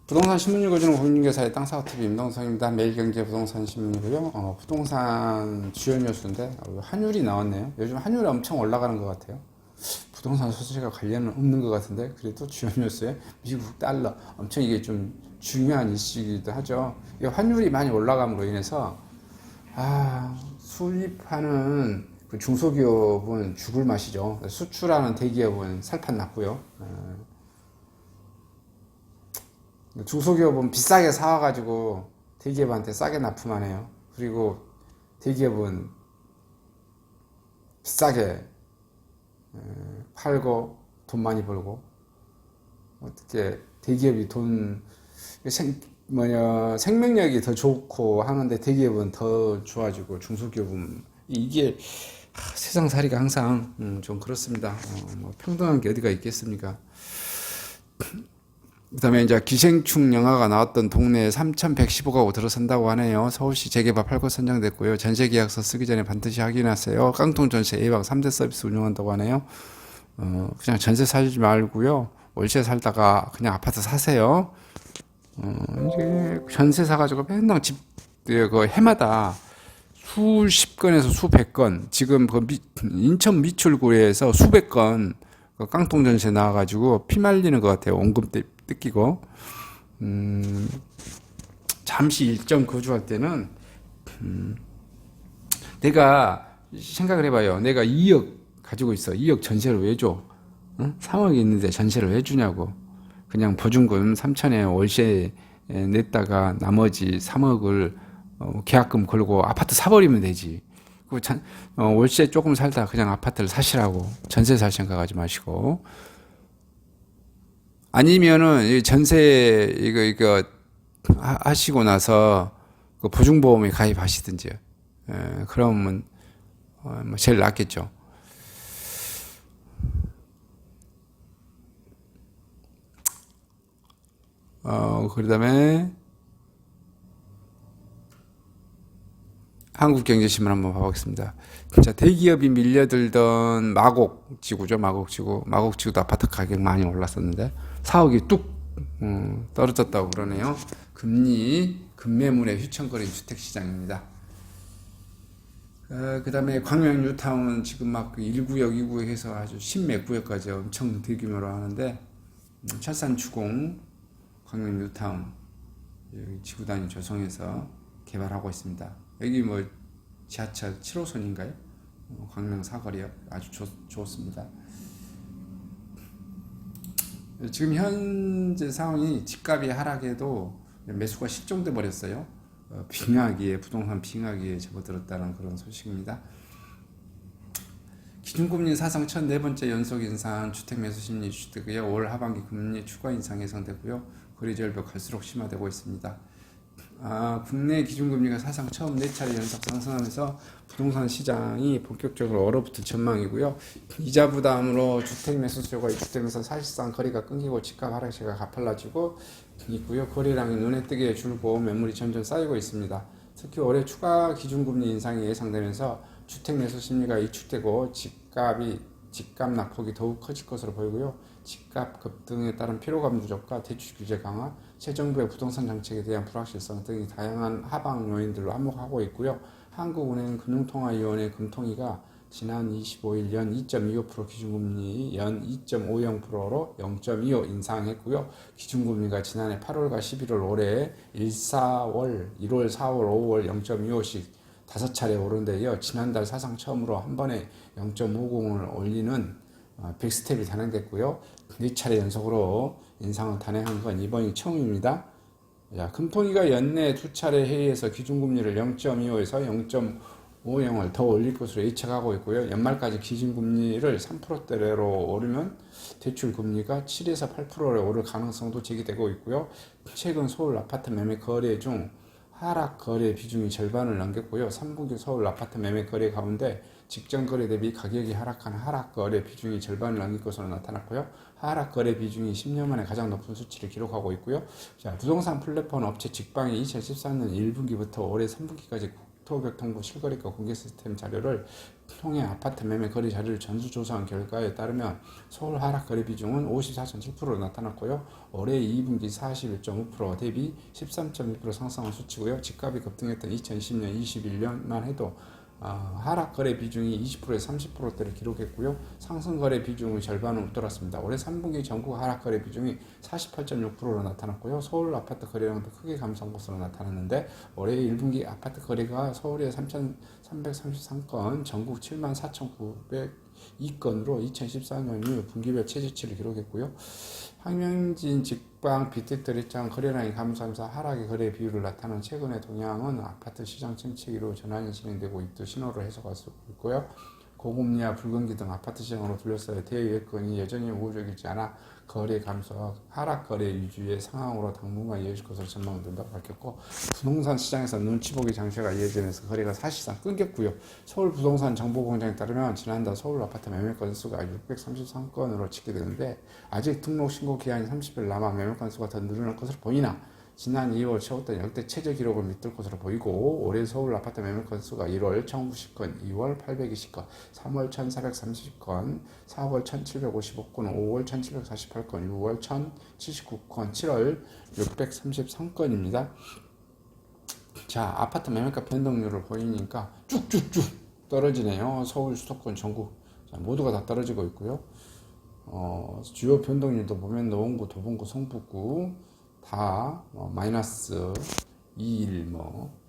부동산 신문 읽어주는 공인중개사의 땅사업TV 임동성입니다. 매일경제 부동산 신문이고요. 부동산 주요 뉴스인데 환율이 나왔네요. 요즘 환율이 엄청 올라가는 것 같아요. 부동산 소식과 관련은 없는 것 같은데 그래도 주요 뉴스에 미국 달러 엄청 이게 좀 중요한 이슈이기도 하죠. 이 환율이 많이 올라감으로 인해서 수입하는 그 중소기업은 죽을 맛이죠. 수출하는 대기업은 살판 났고요. 중소기업은 비싸게 사와가지고 대기업한테 싸게 납품하네요. 그리고 대기업은 비싸게 팔고 돈 많이 벌고 어떻게 대기업이 생명력이 더 좋고 하는데 대기업은 더 좋아지고 중소기업은 이게 세상살이가 항상 좀 그렇습니다. 뭐 평등한 게 어디가 있겠습니까? 그 다음에 이제 기생충 영화가 나왔던 동네에 3,115가구 들어선다고 하네요. 서울시 재개발 8구 선정됐고요. 전세계약서 쓰기 전에 반드시 확인하세요. 깡통 전세 A방 3대 서비스 운영한다고 하네요. 그냥 전세 살지 말고요. 월세 살다가 그냥 아파트 사세요. 이제 전세 사가지고 맨날 그 해마다 수십 건에서 수백 건, 지금 그 인천 미출구에서 수백 건 그 깡통 전세 나와가지고 피 말리는 것 같아요. 원금 뜯기고. 잠시 일정 거주할 때는, 내가 생각을 해봐요. 내가 2억 가지고 있어. 2억 전세를 왜 줘? 응? 3억이 있는데 전세를 왜 주냐고. 그냥 보증금 3천에 월세 냈다가 나머지 3억을 계약금 걸고 아파트 사버리면 되지. 월세 조금 살다 그냥 아파트를 사시라고. 전세 살 생각하지 마시고. 아니면은 이 전세 이거 하시고 나서 그 보증보험에 가입하시든지요. 그러면 뭐 제일 낫겠죠. 그다음에 한국경제신문 한번 봐보겠습니다. 자, 대기업이 밀려들던 마곡지구죠. 마곡지구도 아파트 가격 많이 올랐었는데 4억이 뚝 떨어졌다고 그러네요. 급매물에 휘청거린 주택시장입니다. 그 다음에 광명 뉴타운은 지금 막 1구역, 2구역 해서 아주 십몇 구역까지 엄청 대규모로 하는데, 철산추공 광명 뉴타운 지구단위 조성해서 개발하고 있습니다. 여기 뭐 지하철 7호선인가요? 광명 사거리 아주 좋습니다. 지금 현재 상황이 집값이 하락해도 매수가 실종돼 버렸어요. 부동산 빙하기에 접어들었다는 그런 소식입니다. 기준금리 사상 첫 네 번째 연속 인상, 주택 매수 심리 주택이요. 올 하반기 금리 추가 인상 예상되고요. 거리 절벽 갈수록 심화되고 있습니다. 국내 기준금리가 사상 처음 4차례 연속 상승하면서 부동산 시장이 본격적으로 얼어붙을 전망이고요. 이자 부담으로 주택 매수세가 입주되면서 사실상 거리가 끊기고 집값 하락세가 가팔라지고 있고요. 거래량이 눈에 띄게 줄고 매물이 점점 쌓이고 있습니다. 특히 올해 추가 기준금리 인상이 예상되면서 주택 매수 심리가 위축되고 집값 낙폭이 더욱 커질 것으로 보이고요. 집값 급등에 따른 피로감 누적과 대출 규제 강화, 새 정부의 부동산 정책에 대한 불확실성 등이 다양한 하방 요인들로 한몫하고 있고요. 한국은행 금융통화위원회 금통위가 지난 25일 연 2.25% 기준금리 연 2.50%로 0.25 인상했고요. 기준금리가 지난해 8월과 11월 올해 1, 4월, 1월, 4월, 5월 0.25씩 5차례 오른데 이어 지난달 사상 처음으로 한 번에 0.50을 올리는 빅스텝이 단행됐고요. 4차례 연속으로 인상을 단행한 건 이번이 처음입니다. 금통위가 연내 2차례 회의에서 기준금리를 0.25에서 0.50을 더 올릴 것으로 예측하고 있고요. 연말까지 기준금리를 3%대로 오르면 대출금리가 7에서 8%로 오를 가능성도 제기되고 있고요. 최근 서울 아파트 매매 거래 중 하락 거래 비중이 절반을 넘겼고요. 3분기 서울 아파트 매매 거래 가운데 직전 거래 대비 가격이 하락한 하락 거래 비중이 절반을 넘길 것으로 나타났고요. 하락 거래 비중이 10년 만에 가장 높은 수치를 기록하고 있고요. 자, 부동산 플랫폼 업체 직방이 2014년 1분기부터 올해 3분기까지 국토교통부 실거래가 공개 시스템 자료를 통해 아파트 매매 거래 자료를 전수조사한 결과에 따르면 서울 하락 거래 비중은 54.7%로 나타났고요. 올해 2분기 41.5% 대비 13.1% 상승한 수치고요. 집값이 급등했던 2020년, 21년만 해도 하락 거래 비중이 20%에서 30%대를 기록했고요. 상승 거래 비중의 절반은 웃돌았습니다. 올해 3분기 전국 하락 거래 비중이 48.6%로 나타났고요. 서울 아파트 거래량도 크게 감소한 것으로 나타났는데 올해 1분기 아파트 거래가 서울에 3,333건, 전국 74,902건으로 2014년 이후 분기별 최저치를 기록했고요. 황명진 직방 빅데이터리장 거래량이 감소하면서 하락의 거래 비율을 나타낸 최근의 동향은 아파트 시장 침체기로 전환이 진행되고 있듯 신호를 해석할 수 있고요. 고금리와 불경기 등 아파트 시장으로 둘러싸여 대여건이 여전히 우호적이지 않아 거래 감소와 하락 거래 위주의 상황으로 당분간 이어질 것으로 전망된다고 밝혔고, 부동산 시장에서 눈치보기 장세가 이어지면서 거래가 사실상 끊겼고요. 서울 부동산 정보공장에 따르면 지난달 서울 아파트 매매 건수가 633건으로 집계되는데 아직 등록 신고 기한이 30일 남아 매매 건수가 더 늘어날 것으로 보이나 지난 2월 세웠던 역대 최저 기록을 밑들 것으로 보이고, 올해 서울 아파트 매매 건수가 1월 1090건, 2월 820건, 3월 1430건, 4월 1755건, 5월 1748건, 6월 1079건, 7월 633건입니다. 자, 아파트 매매가 변동률을 보이니까 쭉쭉쭉 떨어지네요. 서울, 수도권, 전국 모두가 다 떨어지고 있고요. 주요 변동률도 보면 노원구, 도봉구, 성북구 다 마이너스 21,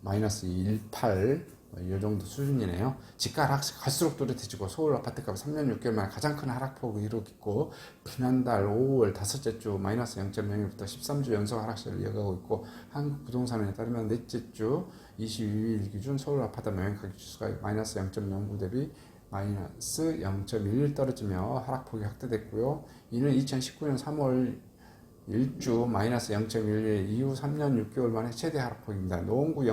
마이너스 18, 이 정도 수준이네요. 집가 하락이 갈수록 뚜렷해지고 서울 아파트값 3년 6개월 만에 가장 큰 하락폭을 이루고 지난달 5월 다섯째 주 마이너스 0.02부터 13주 연속 하락세를 이어가고 있고, 한국부동산에 따르면 넷째 주 22일 기준 서울 아파트 매매가격 지수가 마이너스 0.09 대비 마이너스 0.11 떨어지며 하락폭이 확대됐고요. 이는 2019년 3월 1주 마이너스 0.11 이후 3년 6개월 만에 최대 하락폭입니다. 노원구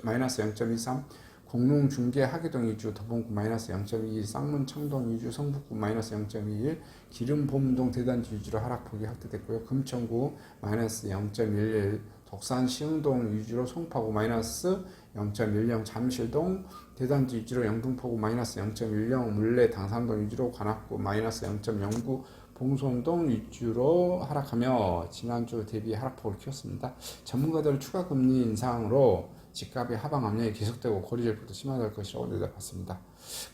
마이너스 0.23, 공릉 중계 하계동 2주, 도봉구 마이너스 0.22, 쌍문 청동 2주, 성북구 마이너스 0.21, 기름 봄동 대단지 위주로 하락폭이 확대됐고요. 금천구 마이너스 0.11, 독산 시흥동 위주로 송파구 마이너스 0.10, 잠실동 대단지 위주로 영등포구 마이너스 0.10, 물레 당산동 위주로 관악구 마이너스 0.09, 봉선동 위주로 하락하며 지난주 대비 하락폭을 키웠습니다. 전문가들은 추가 금리 인상으로 집값의 하방 압력이 계속되고 거래절벽도 심화될 것이라고 내다봤습니다.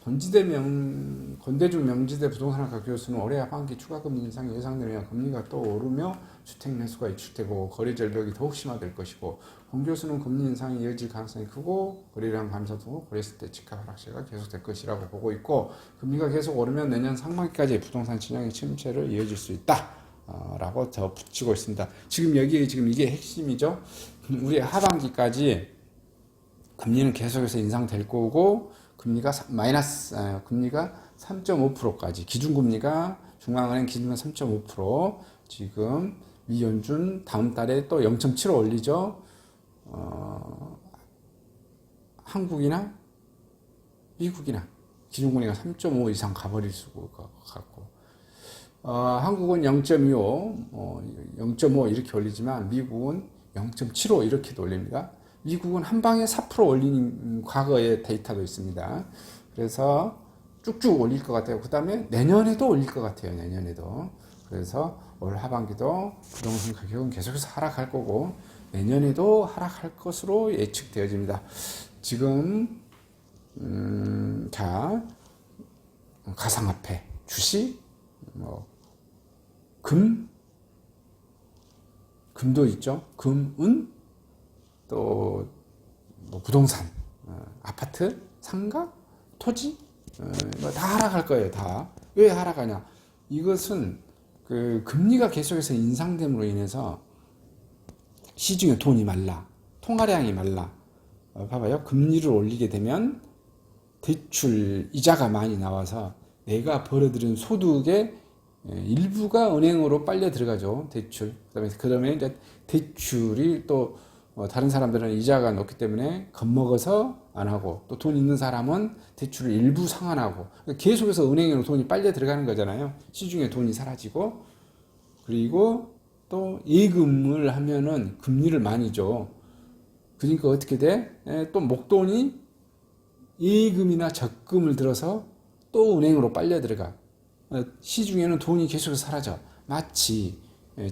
권대중 명지대 부동산학과 교수는 올해 하반기 추가 금리 인상이 예상되며 금리가 또 오르며 주택 매수가 위축되고 거래절벽이 더욱 심화될 것이고, 권 교수는 금리 인상이 이어질 가능성이 크고 거래량 감소 등 거래했을 때 집값 하락세가 계속될 것이라고 보고 있고, 금리가 계속 오르면 내년 상반기까지 부동산 시장의 침체를 이어질 수 있다 라고 더 붙이고 있습니다. 지금 이게 핵심이죠. 우리 하반기까지 금리는 계속해서 인상될 거고, 금리가 3.5%까지, 기준금리가 중앙은행 기준금리 3.5%, 지금 미연준 다음 달에 또 0.75 올리죠. 한국이나 미국이나 기준금리가 3.5 이상 가버릴 수가 같고, 한국은 0.25, 0.5 이렇게 올리지만 미국은 0.75 이렇게 올립니다. 미국은 한 방에 4% 올린 과거의 데이터도 있습니다. 그래서 쭉쭉 올릴 것 같아요. 그 다음에 내년에도 올릴 것 같아요. 내년에도. 그래서 올 하반기도 부동산 가격은 계속해서 하락할 거고, 내년에도 하락할 것으로 예측되어집니다. 지금 가상화폐, 주식, 금도 있죠. 금은 또 부동산, 아파트, 상가, 토지, 다 하락할 거예요. 다. 왜 하락하냐? 이것은 그 금리가 계속해서 인상됨으로 인해서 시중에 돈이 말라, 통화량이 말라. 봐봐요. 금리를 올리게 되면 대출 이자가 많이 나와서 내가 벌어들인 소득의 일부가 은행으로 빨려 들어가죠. 대출. 그다음에 이제 대출이 또 다른 사람들은 이자가 높기 때문에 겁먹어서 안 하고, 또 돈 있는 사람은 대출을 일부 상환하고, 계속해서 은행으로 돈이 빨려 들어가는 거잖아요. 시중에 돈이 사라지고, 그리고 또 예금을 하면은 금리를 많이 줘. 그러니까 어떻게 돼? 또 목돈이 예금이나 적금을 들어서 또 은행으로 빨려 들어가. 시중에는 돈이 계속해서 사라져. 마치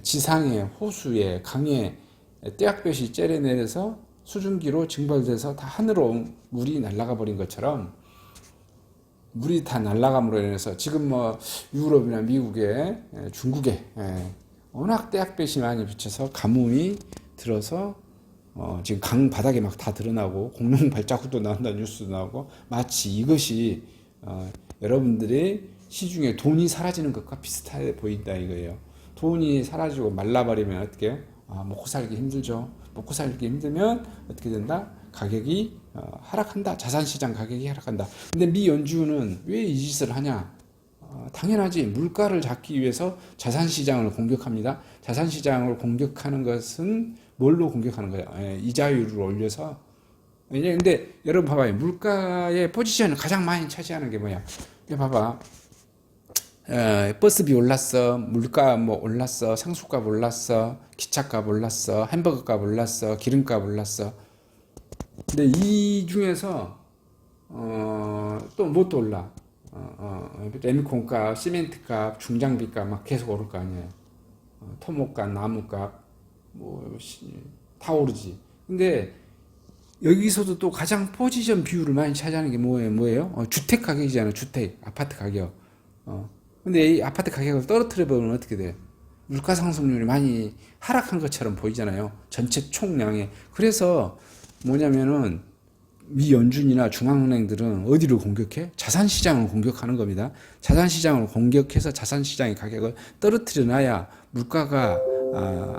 지상에, 호수에, 강에 떼약볕이 째려내려서 수증기로 증발돼서 다 하늘로 물이 날아가 버린 것처럼 물이 다 날아감으로 인해서 지금 뭐 유럽이나 미국에, 중국에 워낙 떼약볕이 많이 비쳐서 가뭄이 들어서 지금 강 바닥에 막 다 드러나고 공룡 발자국도 나온다는 뉴스도 나오고, 마치 이것이 여러분들이 시중에 돈이 사라지는 것과 비슷해 보인다 이거예요. 돈이 사라지고 말라버리면 어떻게? 먹고 살기 힘들죠. 먹고 살기 힘들면 어떻게 된다? 가격이 하락한다. 자산시장 가격이 하락한다. 근데 미 연준은 왜 이 짓을 하냐? 당연하지. 물가를 잡기 위해서 자산시장을 공격합니다. 자산시장을 공격하는 것은 뭘로 공격하는 거예요? 이자율을 올려서. 근데 여러분 봐봐요. 물가의 포지션을 가장 많이 차지하는 게 뭐야? 봐봐. 버스비 올랐어, 물가 뭐 올랐어, 상속값 올랐어, 기차값 올랐어, 햄버거값 올랐어, 기름값 올랐어. 근데 이 중에서 또 뭣도 올라? 레미콘값, 시멘트값, 중장비값 막 계속 오를 거 아니에요. 토목값, 나무값 다 오르지. 근데 여기서도 또 가장 포지션 비율을 많이 차지하는 게 뭐예요? 주택 가격이잖아요. 주택, 아파트 가격. 근데 이 아파트 가격을 떨어뜨려 보면 어떻게 돼요? 물가 상승률이 많이 하락한 것처럼 보이잖아요. 전체 총량에. 그래서 뭐냐면은 미 연준이나 중앙은행들은 어디를 공격해? 자산시장을 공격하는 겁니다. 자산시장을 공격해서 자산시장의 가격을 떨어뜨려 놔야 물가가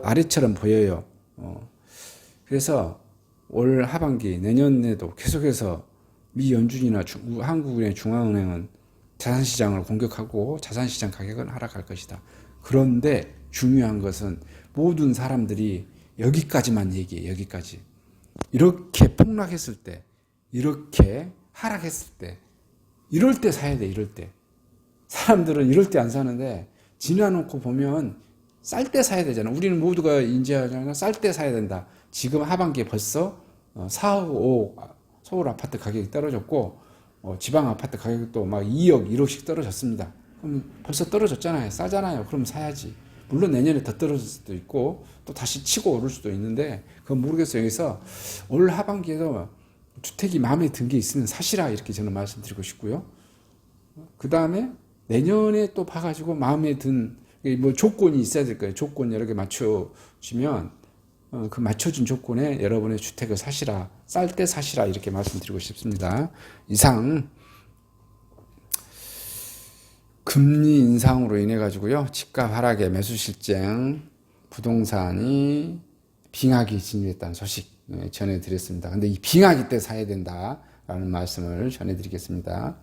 아래처럼 보여요. 그래서 올 하반기 내년에도 계속해서 미 연준이나 한국은행 중앙은행은 자산시장을 공격하고 자산시장 가격은 하락할 것이다. 그런데 중요한 것은 모든 사람들이 여기까지만 얘기해. 여기까지. 이렇게 폭락했을 때, 이렇게 하락했을 때, 이럴 때 사야 돼. 이럴 때. 사람들은 이럴 때 안 사는데 지나놓고 보면 쌀 때 사야 되잖아. 우리는 모두가 인지하잖아. 쌀 때 사야 된다. 지금 하반기에 벌써 4억, 5억 서울 아파트 가격이 떨어졌고 지방 아파트 가격도 막 2억, 1억씩 떨어졌습니다. 그럼 벌써 떨어졌잖아요. 싸잖아요. 그럼 사야지. 물론 내년에 더 떨어질 수도 있고 또 다시 치고 오를 수도 있는데 그건 모르겠어요. 여기서 올 하반기에도 주택이 마음에 든 게 있으면 사시라 이렇게 저는 말씀드리고 싶고요. 그 다음에 내년에 또 봐가지고 마음에 든 뭐 조건이 있어야 될 거예요. 조건 여러 개 맞춰주면 그 맞춰준 조건에 여러분의 주택을 사시라, 쌀 때 사시라 이렇게 말씀드리고 싶습니다. 이상 금리 인상으로 인해 가지고요 집값 하락에 매수 실쟁, 부동산이 빙하기 진입했다는 소식 전해드렸습니다. 근데 이 빙하기 때 사야 된다라는 말씀을 전해드리겠습니다.